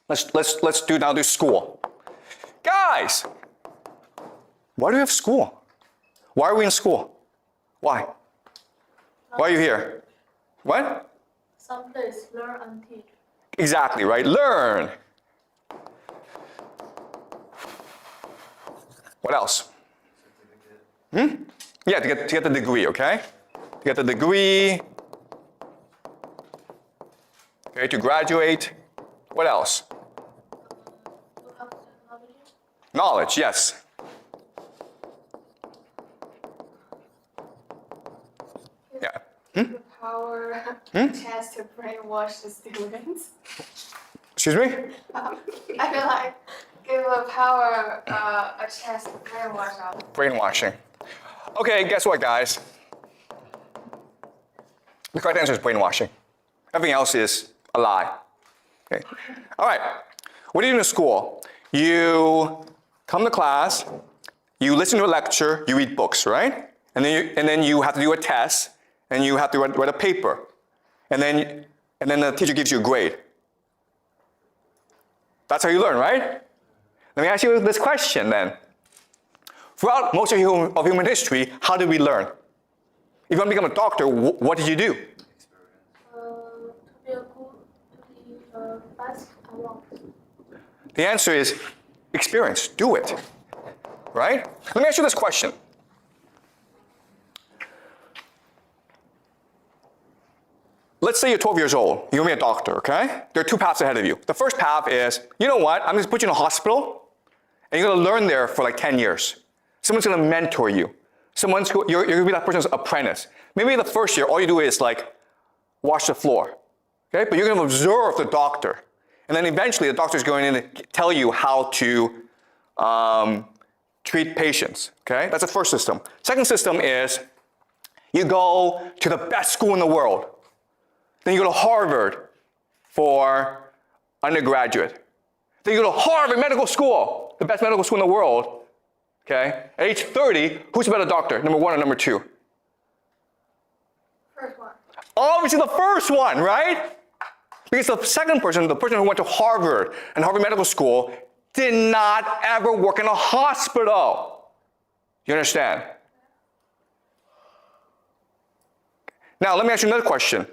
Let's do now do school. Guys, why do we have school? Why are we in school? Why? Why are you here? What? Someplace learn and teach. Exactly, right? Learn. What else? Yeah, to get the degree, okay? To get the degree. Okay, to graduate. What else? To have technology. Knowledge, yes. Yeah. The power chance to brainwash the students. Excuse me? I feel like give a power a chance to brainwash them. Brainwashing. Okay, guess what, guys? The correct answer is brainwashing. Everything else is a lie. Okay. All right. What do you do in school? You come to class, you listen to a lecture, you read books, right? And then you have to do a test, and you have to write a paper. And then the teacher gives you a grade. That's how you learn, right? Let me ask you this question then. Throughout most of human history, how did we learn? If you want to become a doctor, what did you do? To be fast and long. The answer is experience. Do it. Right? Let me ask you this question. Let's say you're 12 years old. You're going to be a doctor, okay? There are two paths ahead of you. The first path is, you know what? I'm going to put you in a hospital, and you're going to learn there for like 10 years. Someone's going to mentor you. You're going to be that person's apprentice. Maybe the first year, all you do is like wash the floor, okay? But you're going to observe the doctor. And then eventually the doctor's going to tell you how to treat patients, okay? That's the first system. Second system is you go to the best school in the world. Then you go to Harvard for undergraduate. Then you go to Harvard Medical School, the best medical school in the world. Okay? At age 30, who's a better doctor, number one or number two? First one. Obviously the first one, right? Because the second person, the person who went to Harvard and Harvard Medical School, did not ever work in a hospital. You understand? Now, let me ask you another question.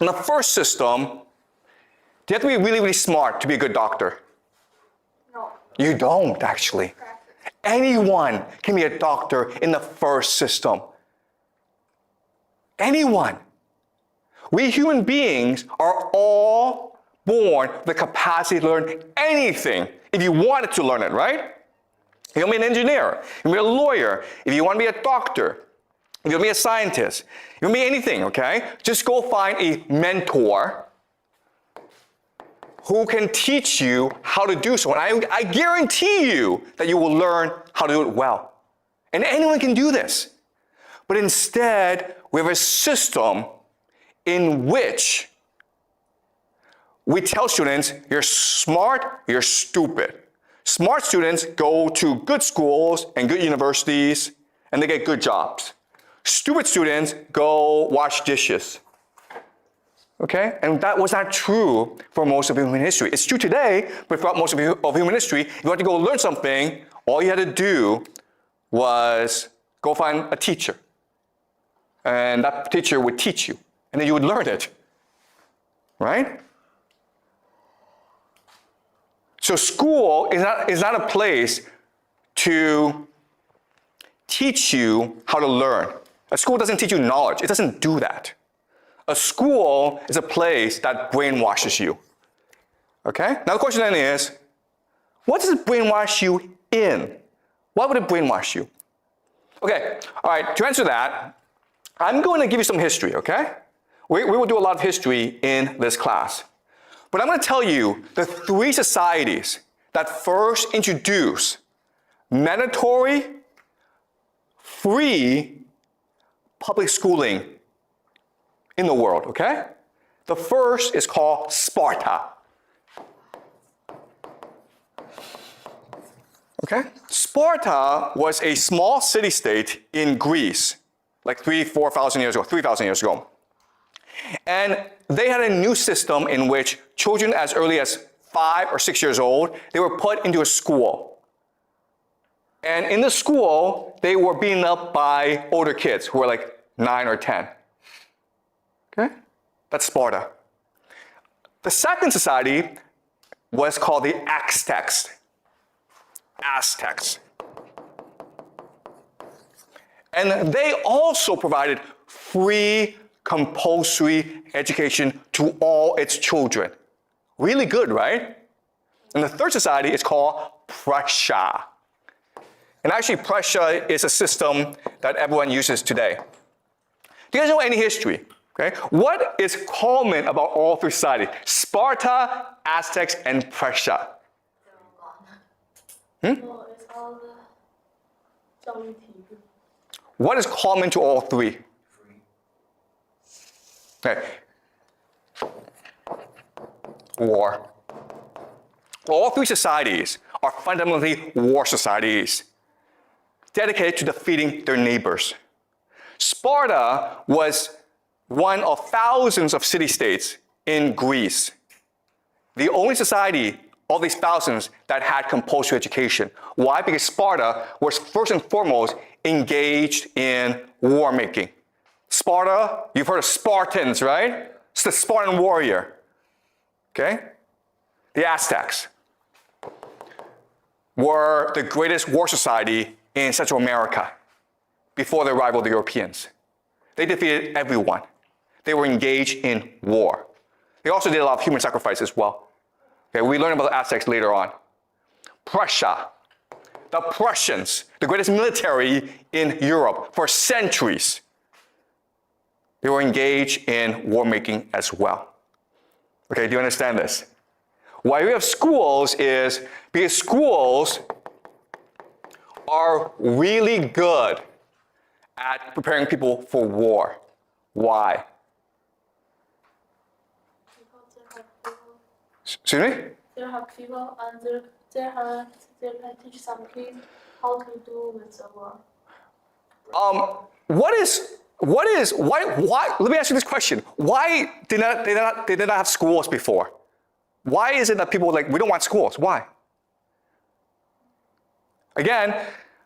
In the first system, do you have to be really, really smart to be a good doctor? No. You don't, actually. Anyone can be a doctor in the first system. Anyone. We human beings are all born with the capacity to learn anything if you wanted to learn it, right? You want to be an engineer, you want to be a lawyer, if you want to be a doctor, if you want to be a scientist, you want to be anything, okay? Just go find a mentor who can teach you how to do so. And I guarantee you that you will learn how to do it well. And anyone can do this. But instead, we have a system in which we tell students, you're smart, you're stupid. Smart students go to good schools and good universities, and they get good jobs. Stupid students go wash dishes. Okay? And that was not true for most of human history. It's true today, but throughout most of human history, if you had to go learn something, all you had to do was go find a teacher. And that teacher would teach you. And then you would learn it. Right? So school is not a place to teach you how to learn. A school doesn't teach you knowledge. It doesn't do that. A school is a place that brainwashes you. Okay? Now the question then is, what does it brainwash you in? Why would it brainwash you? Okay, all right, to answer that, I'm going to give you some history, okay? We will do a lot of history in this class. But I'm going to tell you the three societies that first introduced mandatory, free public schooling in the world, okay? The first is called Sparta. Okay? Sparta was a small city-state in Greece, like 3,000 years ago. And they had a new system in which children as early as 5 or 6 years old, they were put into a school. And in the school, they were beaten up by older kids who were like 9 or 10. Okay? That's Sparta. The second society was called the Aztecs. Aztecs. And they also provided free compulsory education to all its children. Really good, right? And the third society is called Prussia. And actually, Prussia is a system that everyone uses today. Do you guys know any history? Okay? What is common about all three societies? Sparta, Aztecs, and Prussia. Well, it's all the 教育体制. What is common to all three? Okay. War. All three societies are fundamentally war societies, dedicated to defeating their neighbors. Sparta was one of thousands of city-states in Greece. The only society of these thousands that had compulsory education. Why? Because Sparta was first and foremost engaged in war making. Sparta, you've heard of Spartans, right? It's the Spartan warrior. Okay? The Aztecs were the greatest war society in Central America before the arrival of the Europeans. They defeated everyone. They were engaged in war. They also did a lot of human sacrifice as well. Okay, we learn about the Aztecs later on. Prussia, the Prussians, the greatest military in Europe for centuries. They were engaged in war making as well. Okay, do you understand this? Why we have schools is because schools are really good at preparing people for war. Why? Excuse me? They have people and they can teach some kids how to do with the war. Why, let me ask you this question. Why did they not have schools before? Why is it that people like, we don't want schools? Why? Again,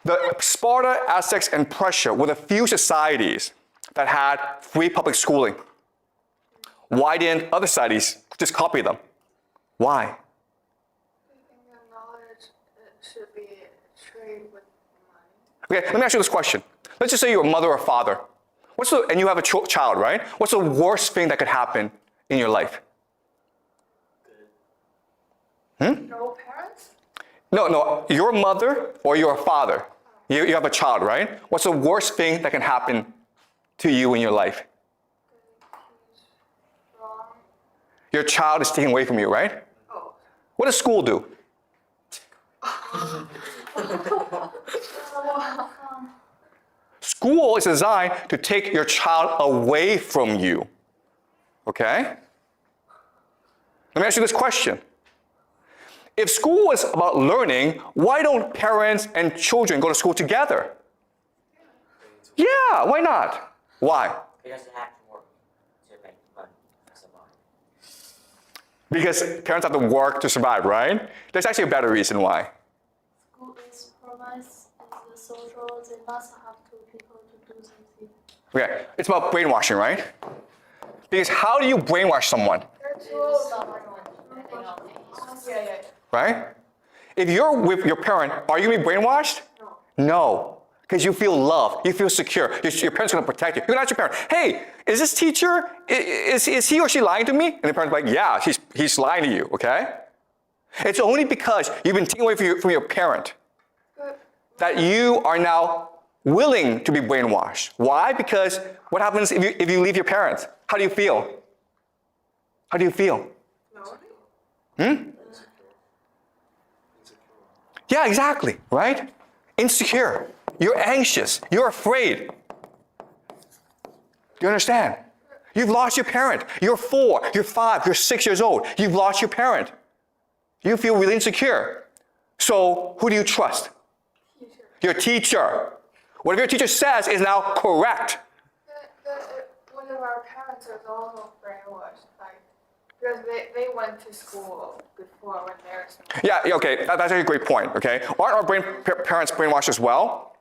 the Sparta, Aztecs, and Prussia were the few societies that had free public schooling. Why didn't other societies just copy them? Why? I think the knowledge should be traded with money. Okay, let me ask you this question. Let's just say you're a mother or father. And you have a child, right? What's the worst thing that could happen in your life? No parents? No, you're a mother or you're a father. You have a child, right? What's the worst thing that can happen to you in your life? Wrong. Your child is taken away from you, right? Oh. What does school do? School is designed to take your child away from you. Okay? Let me ask you this question. If school is about learning, why don't parents and children go to school together? Yeah, why not? Why? Because they have to work to make money to survive. Because parents have to work to survive, right? There's actually a better reason why. School is provides the social, they must have two people to do something. Okay, it's about brainwashing, right? Because how do you brainwash someone, Yeah. right? If you're with your parent, are you going to be brainwashed? No. Because you feel loved, you feel secure. Your parents are going to protect you. You're going to ask your parent, hey, is this teacher, is he or she lying to me? And the parent's like, yeah, he's lying to you, okay? It's only because you've been taken away from your parent that you are now willing to be brainwashed. Why? Because what happens if you leave your parents? How do you feel? How do you feel? Yeah, exactly, right? Insecure. You're anxious. You're afraid. Do you understand? You've lost your parent. You're 4, you're 5, you're 6 years old. You've lost your parent. You feel really insecure. So who do you trust? Teacher. Your teacher. Whatever your teacher says is now correct. One of our parents is also brainwashed. Like, Because they went to school before when they were small. Yeah, okay, that's actually a great point, okay? Aren't our parents brainwashed as well?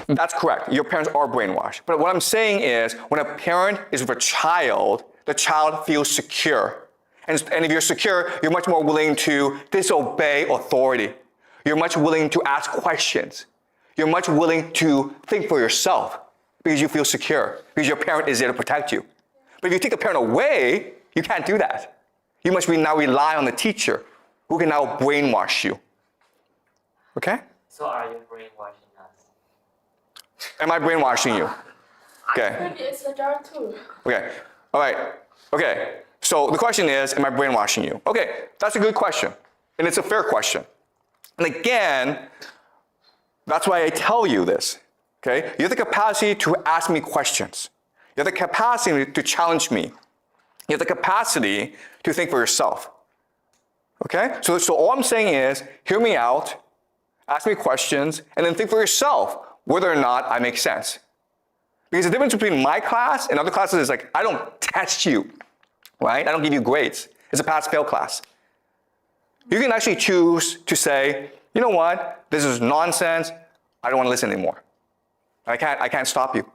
That's correct. Your parents are brainwashed. But what I'm saying is, when a parent is with a child, the child feels secure. And if you're secure, you're much more willing to disobey authority. You're much willing to ask questions. You're much willing to think for yourself because you feel secure, because your parent is there to protect you. But if you take the parent away, you can't do that. You must now rely on the teacher who can now brainwash you. Okay? So are you brainwashing us? Am I brainwashing you? Okay. Maybe it's a jar too. Okay. All right. Okay. So the question is, am I brainwashing you? Okay. That's a good question. And it's a fair question. And again, that's why I tell you this. Okay? You have the capacity to ask me questions. You have the capacity to challenge me. You have the capacity to think for yourself. Okay? So all I'm saying is, hear me out, ask me questions, and then think for yourself whether or not I make sense. Because the difference between my class and other classes is like, I don't test you, right? I don't give you grades. It's a pass-fail class. You can actually choose to say, you know what? This is nonsense. I don't want to listen anymore. I can't stop you.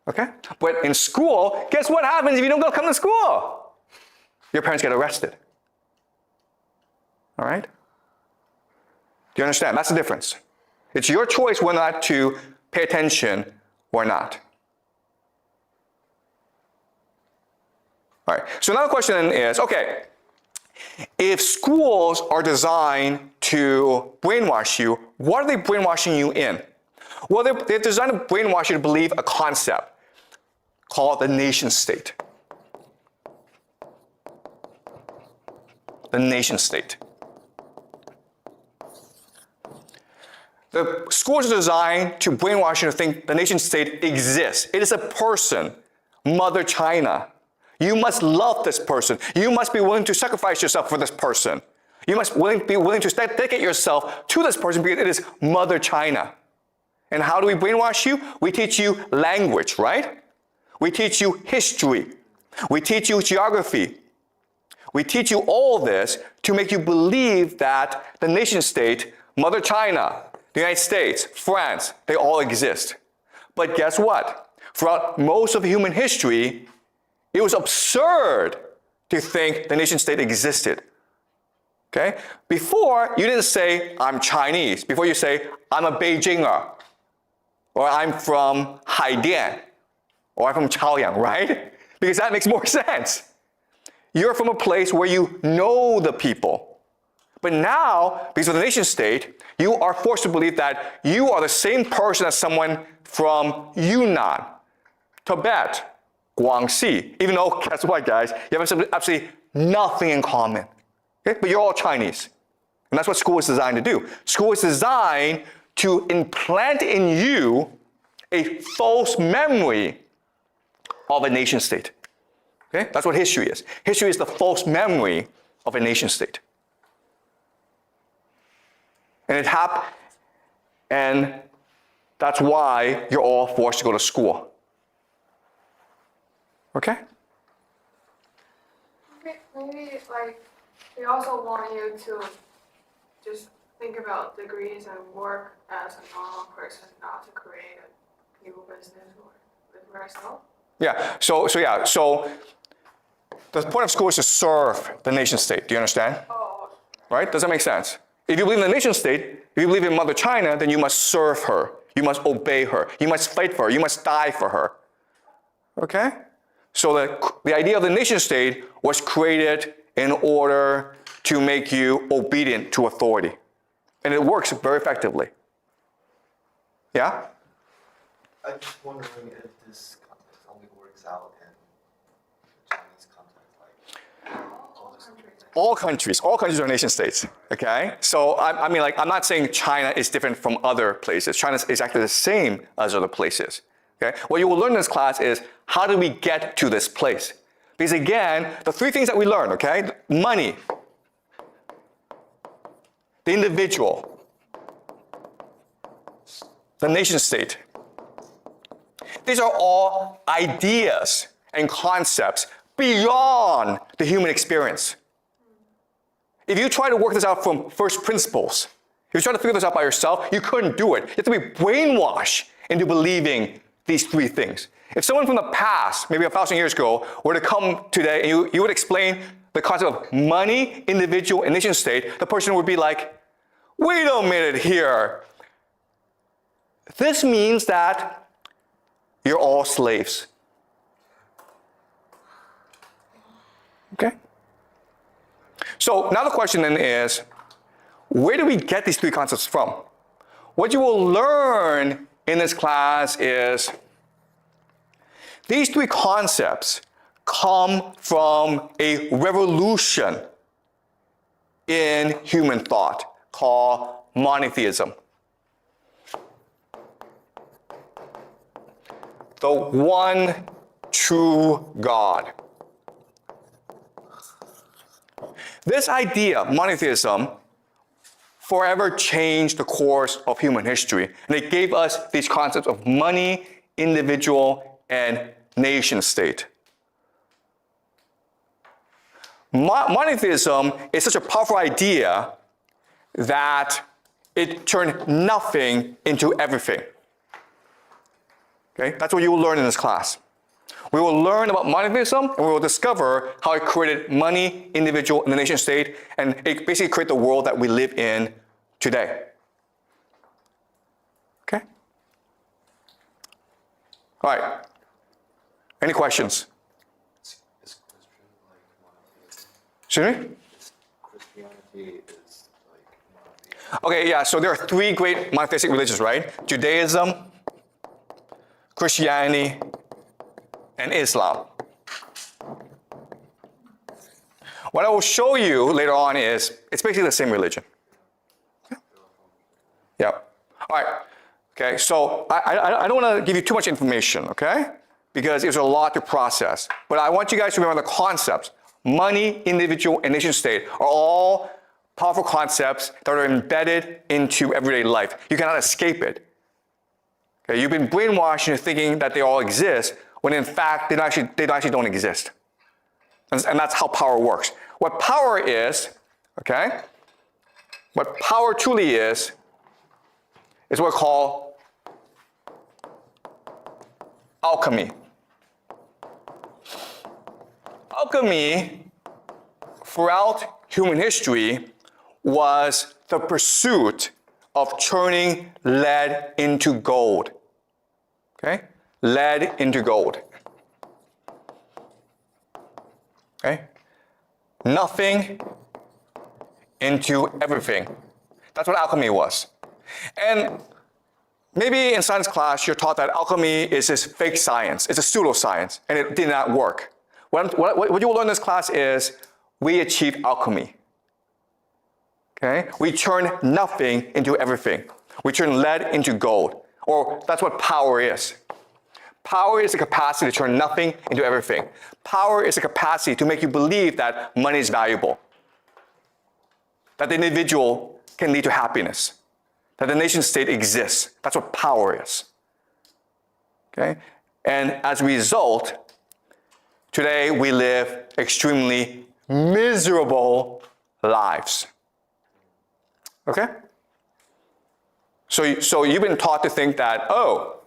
Okay? But in school, guess what happens if you don't come to school? Your parents get arrested. All right? Do you understand? That's the difference. It's your choice whether or not to pay attention or not. All right. So another question is, okay, if schools are designed to brainwash you, what are they brainwashing you in? Well, they're designed to brainwash you to believe a concept called the nation state. The nation state. The schools are designed to brainwash you to think the nation state exists. It is a person, Mother China. You must love this person. You must be willing to sacrifice yourself for this person. You must be willing to dedicate yourself to this person because it is Mother China. And how do we brainwash you? We teach you language, right? We teach you history. We teach you geography. We teach you all this to make you believe that the nation state, Mother China, the United States, France, they all exist. But guess what? Throughout most of human history, it was absurd to think the nation state existed. Okay? Before, you didn't say, I'm Chinese. Before you say, I'm a Beijinger. Or I'm from Haidian. Or I'm from Chaoyang, right? Because that makes more sense. You're from a place where you know the people. But now, because of the nation state, you are forced to believe that you are the same person as someone from Yunnan, Tibet, Guangxi. Even though, guess what, guys? You have absolutely nothing in common. Okay? But you're all Chinese. And that's what school is designed to do. School is designed to implant in you a false memory of a nation state. Okay? That's what history is. History is the false memory of a nation state. And that's why you're all forced to go to school. Okay? Maybe like they also want you to just think about degrees and work as a normal person, not to create a new business or live for yourself. Yeah. So the point of school is to serve the nation state. Do you understand? Oh. Right? Does that make sense? If you believe in the nation state, if you believe in Mother China, then you must serve her. You must obey her. You must fight for her. You must die for her. Okay? So the idea of the nation state was created in order to make you obedient to authority. And it works very effectively. Yeah? I'm just wondering if this context only works out in the Chinese context, like All countries. All countries are nation states, okay? So, I mean, like, I'm not saying China is different from other places. China is exactly the same as other places, okay? What you will learn in this class is, how do we get to this place? Because again, the three things that we learn, okay? Money, the individual, the nation state. These are all ideas and concepts beyond the human experience. If you try to work this out from first principles, if you try to figure this out by yourself, you couldn't do it. You have to be brainwashed into believing these three things. If someone from the past, maybe 1,000 years ago, were to come today and you would explain the concept of money, individual, and nation state, the person would be like, wait a minute here. This means that you're all slaves. Okay? So now the question then is, where do we get these three concepts from? What you will learn in this class is these three concepts come from a revolution in human thought called monotheism. The one true God. This idea, monotheism, forever changed the course of human history. And it gave us these concepts of money, individual, and nation state. Monotheism is such a powerful idea that it turned nothing into everything. Okay? That's what you will learn in this class. We will learn about monotheism, and we will discover how it created money, individual, and the nation state, and it basically created the world that we live in today. Okay? All right. Any questions? Is Christian like monotheism? Excuse me? Christianity is like monotheism. Okay, yeah, so there are three great monotheistic religions, right? Judaism, Christianity, and Islam. What I will show you later on is it's basically the same religion. Yeah. All right. Okay, so I don't want to give you too much information, okay? Because it's a lot to process. But I want you guys to remember the concepts. Money, individual, and nation state are all powerful concepts that are embedded into everyday life. You cannot escape it. Okay, you've been brainwashed into thinking that they all exist, when in fact they actually don't exist. And that's how power works. What power is, okay? What power truly is what we call alchemy. Alchemy, throughout human history, was the pursuit of turning lead into gold. Okay? Lead into gold. Okay? Nothing into everything. That's what alchemy was. And maybe in science class you're taught that alchemy is this fake science. It's a pseudoscience, and it did not work. What you will learn in this class is we achieve alchemy. Okay? We turn nothing into everything. We turn lead into gold. Or that's what power is. Power is the capacity to turn nothing into everything. Power is the capacity to make you believe that money is valuable. That the individual can lead to happiness. That the nation state exists. That's what power is. Okay? And as a result, today we live extremely miserable lives. Okay? So you've been taught to think that, oh,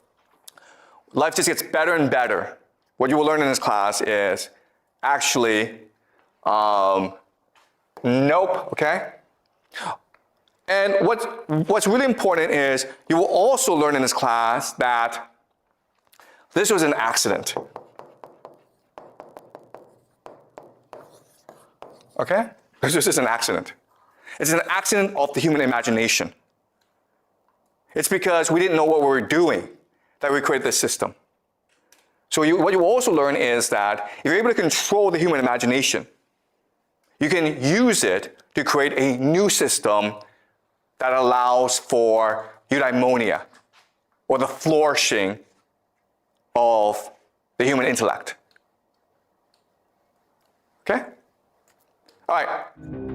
life just gets better and better. What you will learn in this class is actually, nope, okay? And what's really important is you will also learn in this class that this was an accident. Okay? This is just an accident. It's an accident of the human imagination. It's because we didn't know what we were doing that we created this system. So what you will also learn is that if you're able to control the human imagination, you can use it to create a new system that allows for eudaimonia, or the flourishing of the human intellect. Okay? All right.